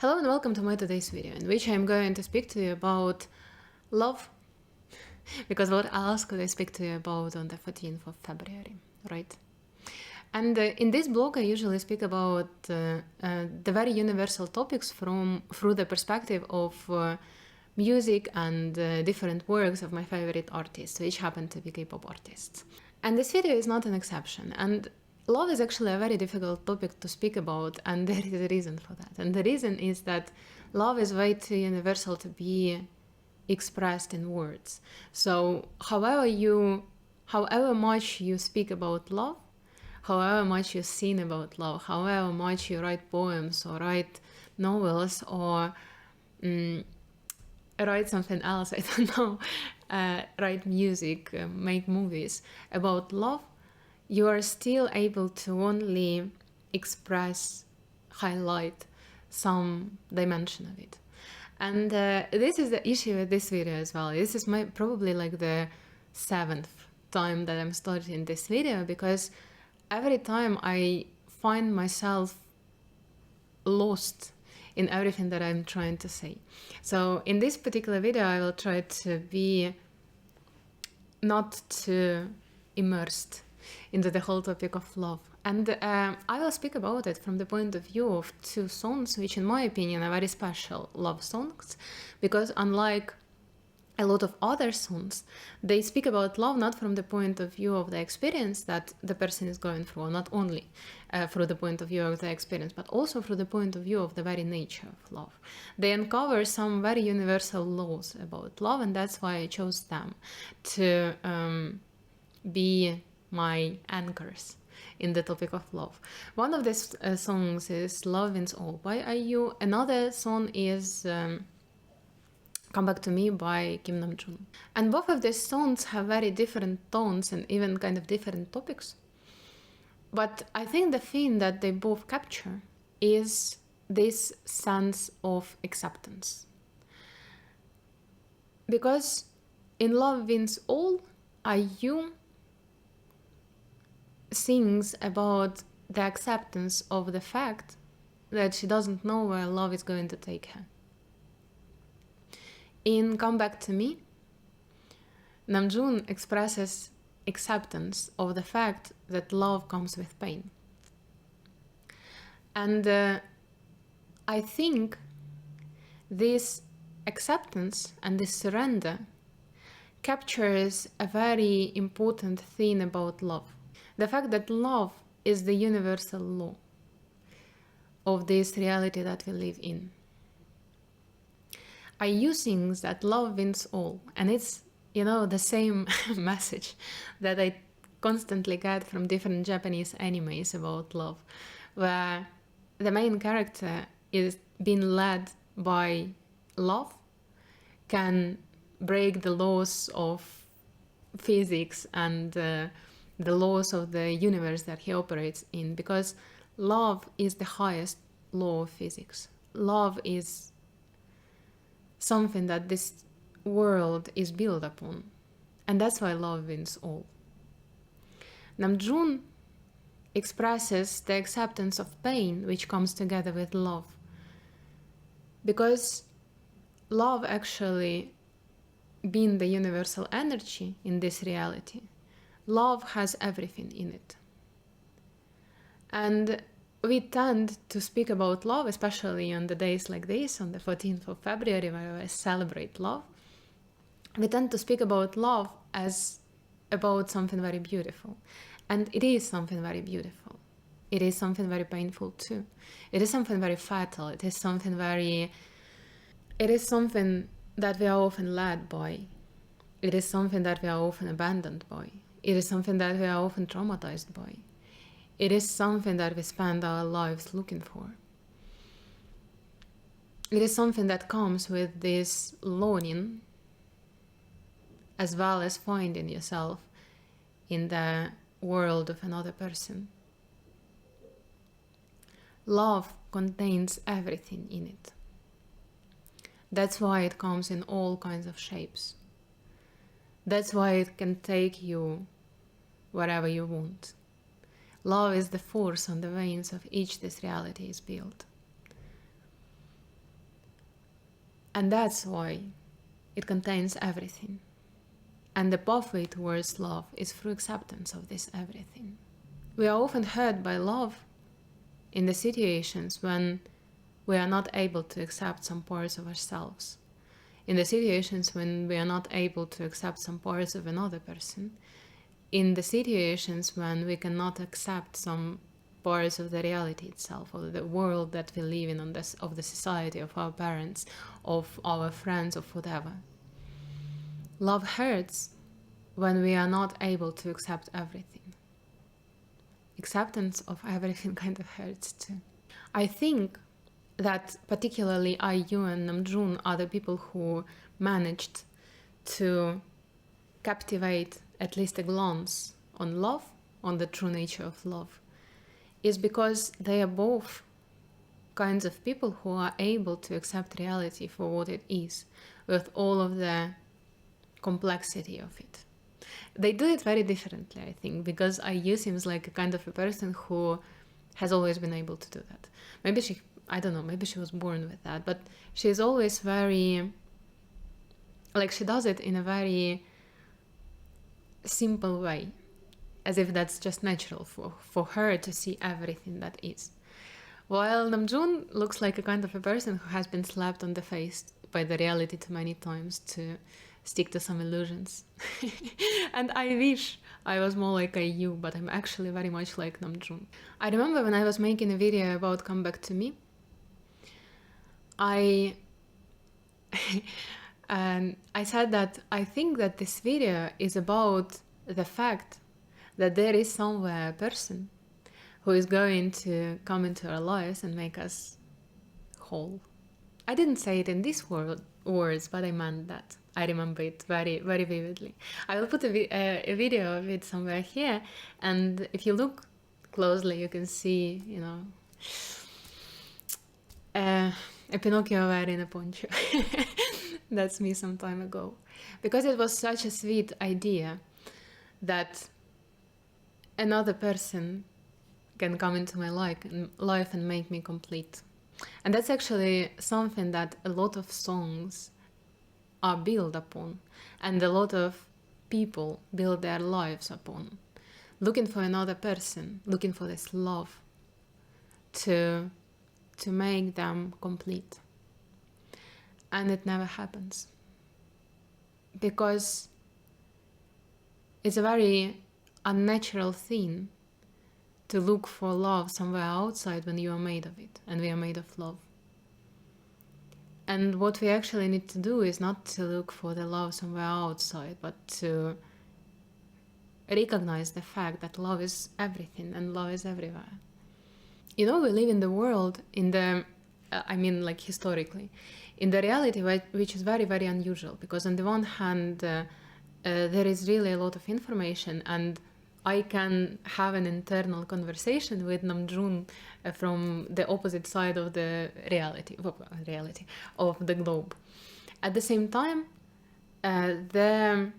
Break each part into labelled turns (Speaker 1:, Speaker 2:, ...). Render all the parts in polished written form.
Speaker 1: Hello and welcome to my today's video, in which I'm going to speak to you about love. Because what else could I speak to you about on the 14th of February, right? And in this blog I usually speak about the very universal topics through the perspective of music and different works of my favorite artists, which happen to be K-pop artists. And this video is not an exception. And love is actually a very difficult topic to speak about, and there is a reason for that. And the reason is that love is way too universal to be expressed in words. So however much you speak about love, however much you sing about love, however much you write poems or write novels or write something else, I don't know, write music, make movies about love, you are still able to only express, highlight some dimension of it. And this is the issue with this video as well. This is probably like the 7th time that I'm starting this video, because every time I find myself lost in everything that I'm trying to say. So in this particular video, I will try to be not too immersed into the whole topic of love. And I will speak about it from the point of view of two songs, which in my opinion are very special love songs, because unlike a lot of other songs, they speak about love not from the point of view of the experience that the person is going through, not only through the point of view of the experience, but also through the point of view of the very nature of love. They uncover some very universal laws about love, and that's why I chose them to be my anchors in the topic of love. One of these songs is Love Wins All by IU. Another song is Come Back to Me by Kim Namjoon. And both of these songs have very different tones and even kind of different topics. But I think the thing that they both capture is this sense of acceptance. Because in Love Wins All, IU sings about the acceptance of the fact that she doesn't know where love is going to take her. In Come Back to Me, Namjoon expresses acceptance of the fact that love comes with pain. And I think this acceptance and this surrender captures a very important thing about love. The fact that love is the universal law of this reality that we live in. IU sings that love wins all, and it's, the same message that I constantly get from different Japanese animes about love, where the main character is being led by love, can break the laws of physics and the laws of the universe that he operates in, because love is the highest law of physics. Love is something that this world is built upon, and that's why love wins all. Namjoon expresses the acceptance of pain which comes together with love, because love actually being the universal energy in this reality, love has everything in it. And we tend to speak about love, especially on the days like this, on the 14th of February, where I celebrate love. We tend to speak about love as about something very beautiful. And it is something very beautiful. It is something very painful too. It is something very fatal. It is something that we are often led by. It is something that we are often abandoned by. It is something that we are often traumatized by. It is something that we spend our lives looking for. It is something that comes with this longing, as well as finding yourself in the world of another person. Love contains everything in it. That's why it comes in all kinds of shapes. That's why it can take you wherever you want. Love is the force on the veins of which this reality is built. And that's why it contains everything. And the pathway towards love is through acceptance of this everything. We are often hurt by love in the situations when we are not able to accept some parts of ourselves, in the situations when we are not able to accept some parts of another person, in the situations when we cannot accept some parts of the reality itself, of the world that we live in, of the society, of our parents, of our friends, of whatever. Love hurts when we are not able to accept everything. Acceptance of everything kind of hurts too. I think that particularly IU and Namjoon are the people who managed to captivate at least a glance on love, on the true nature of love, is because they are both kinds of people who are able to accept reality for what it is, with all of the complexity of it. They do it very differently, I think, because IU seems like a kind of a person who has always been able to do that. Maybe she, I don't know, maybe she was born with that, but she's always very, like, she does it in a very simple way, as if that's just natural for her to see everything that is. While Namjoon looks like a kind of a person who has been slapped on the face by the reality too many times to stick to some illusions. And I wish I was more like IU, but I'm actually very much like Namjoon. I remember when I was making a video about Come Back to Me, I I said that I think that this video is about the fact that there is somewhere a person who is going to come into our lives and make us whole. I didn't say it in these words, but I meant that. I remember it very, very vividly. I will put a video of it somewhere here, and if you look closely, you can see, you know, a Pinocchio wearing a poncho. That's me some time ago. Because it was such a sweet idea that another person can come into my life and make me complete. And that's actually something that a lot of songs are built upon, and a lot of people build their lives upon. Looking for another person, looking for this love to make them complete. And it never happens. Because it's a very unnatural thing to look for love somewhere outside when you are made of it, and we are made of love. And what we actually need to do is not to look for the love somewhere outside, but to recognize the fact that love is everything and love is everywhere. You know, we live in the world, in the, I mean, like historically, in the reality which is very, very unusual, because on the one hand, there is really a lot of information, and I can have an internal conversation with Namjoon from the opposite side of the reality of the globe. At the same time, the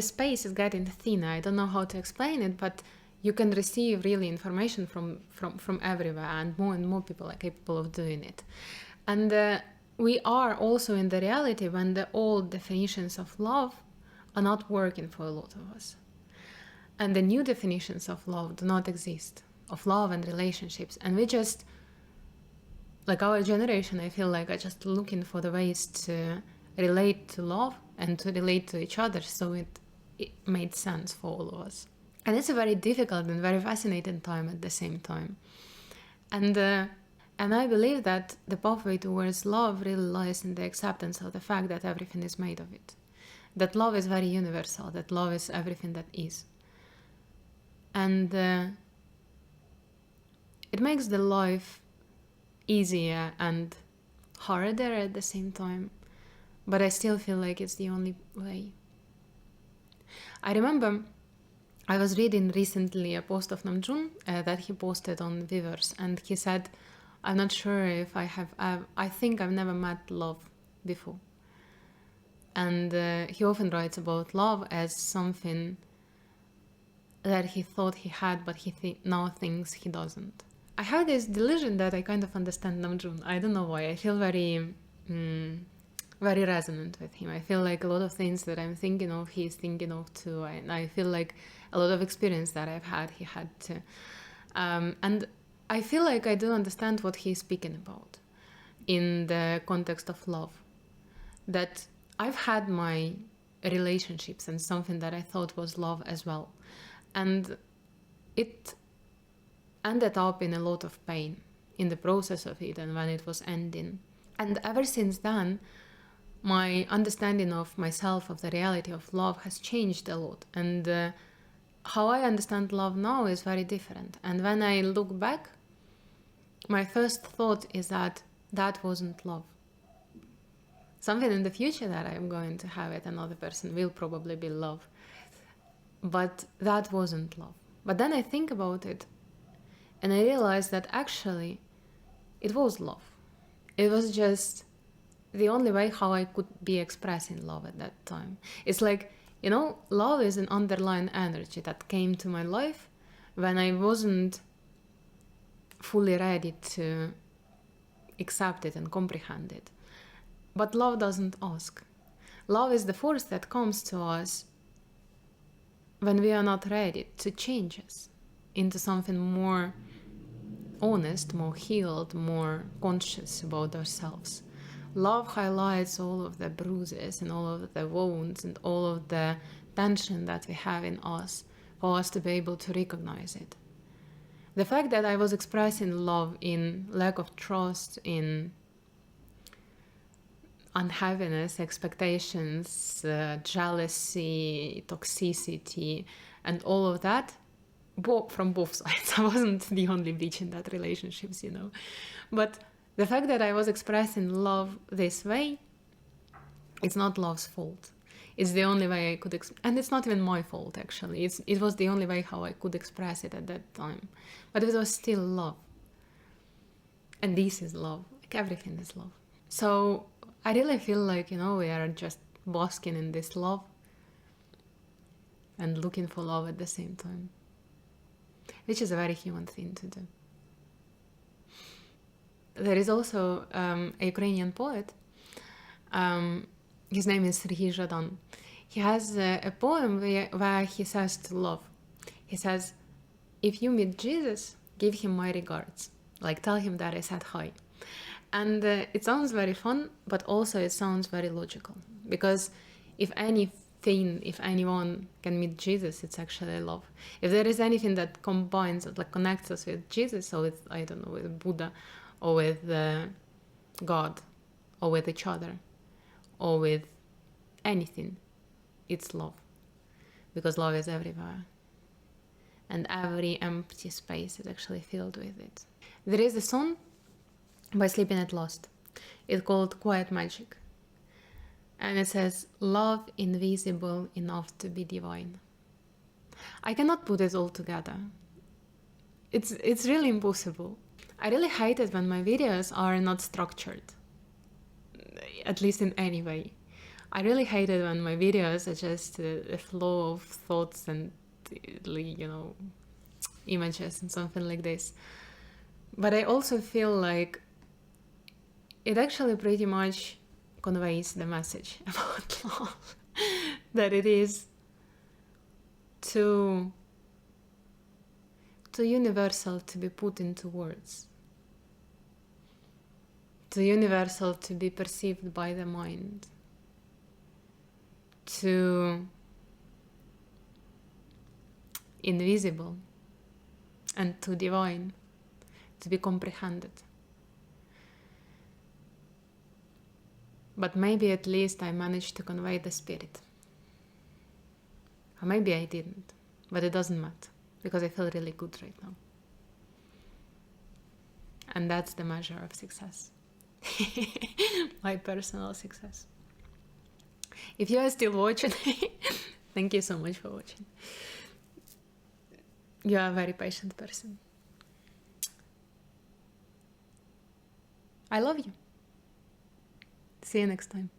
Speaker 1: space is getting thinner. I don't know how to explain it, but you can receive really information from everywhere, and more people are capable of doing it. And we are also in the reality when the old definitions of love are not working for a lot of us. And the new definitions of love do not exist, of love and relationships. And we just, like our generation, I feel like, are just looking for the ways to relate to love and to relate to each other, so it made sense for all of us. And it's a very difficult and very fascinating time at the same time. And I believe that the pathway towards love really lies in the acceptance of the fact that everything is made of it. That love is very universal, that love is everything that is. And it makes the life easier and harder at the same time, but I still feel like it's the only way. I remember I was reading recently a post of Namjoon that he posted on Vivers, and he said, I'm not sure if I think I've never met love before. And he often writes about love as something that he thought he had, but he now thinks he doesn't. I have this delusion that I kind of understand Namjoon. I don't know why. I feel very very resonant with him. I feel like a lot of things that I'm thinking of, he's thinking of too. And I feel like a lot of experience that I've had, he had too. And I feel like I do understand what he's speaking about in the context of love. That I've had my relationships and something that I thought was love as well. And it ended up in a lot of pain in the process of it and when it was ending. And ever since then, my understanding of myself, of the reality of love, has changed a lot. And how I understand love now is very different. And when I look back, my first thought is that that wasn't love. Something in the future that I'm going to have with another person will probably be love. But that wasn't love. But then I think about it and I realize that actually it was love. It was just the only way how I could be expressing love at that time. It's like, you know, love is an underlying energy that came to my life when I wasn't fully ready to accept it and comprehend it. But love doesn't ask. Love is the force that comes to us when we are not ready to change us into something more honest, more healed, more conscious about ourselves. Love highlights all of the bruises and all of the wounds and all of the tension that we have in us for us to be able to recognize it. The fact that I was expressing love in lack of trust, in unhappiness, expectations, jealousy, toxicity, and all of that, from both sides. I wasn't the only bitch in that relationships, you know. But the fact that I was expressing love this way, it's not love's fault. It's the only way I could, and it's not even my fault actually. It was the only way how I could express it at that time. But it was still love. And this is love. Like everything is love. So I really feel like, you know, we are just basking in this love and looking for love at the same time, which is a very human thing to do. There is also a Ukrainian poet. His name is Serhiy Zhadan. He has a poem where he says to love, he says, if you meet Jesus, give him my regards. Like, tell him that I said hi. And it sounds very fun, but also it sounds very logical. Because if anyone can meet Jesus, it's actually love. If there is anything that combines, like connects us with Jesus, or with, I don't know, with Buddha, or with God, or with each other, or with anything, it's love. Because love is everywhere. And every empty space is actually filled with it. There is a song by Sleeping at Last. It's called Quiet Magic. And it says, love invisible enough to be divine. I cannot put it all together. It's really impossible. I really hate it when my videos are not structured, at least in any way. I really hate it when my videos are just a flow of thoughts and, you know, images and something like this. But I also feel like it actually pretty much conveys the message about love. That it is too universal to be put into words. Too universal to be perceived by the mind. Too invisible and too divine to be comprehended. But maybe at least I managed to convey the spirit. Or maybe I didn't, but it doesn't matter, because I feel really good right now. And that's the measure of success. My personal success. If you are still watching, thank you so much for watching. You are a very patient person. I love you. See you next time.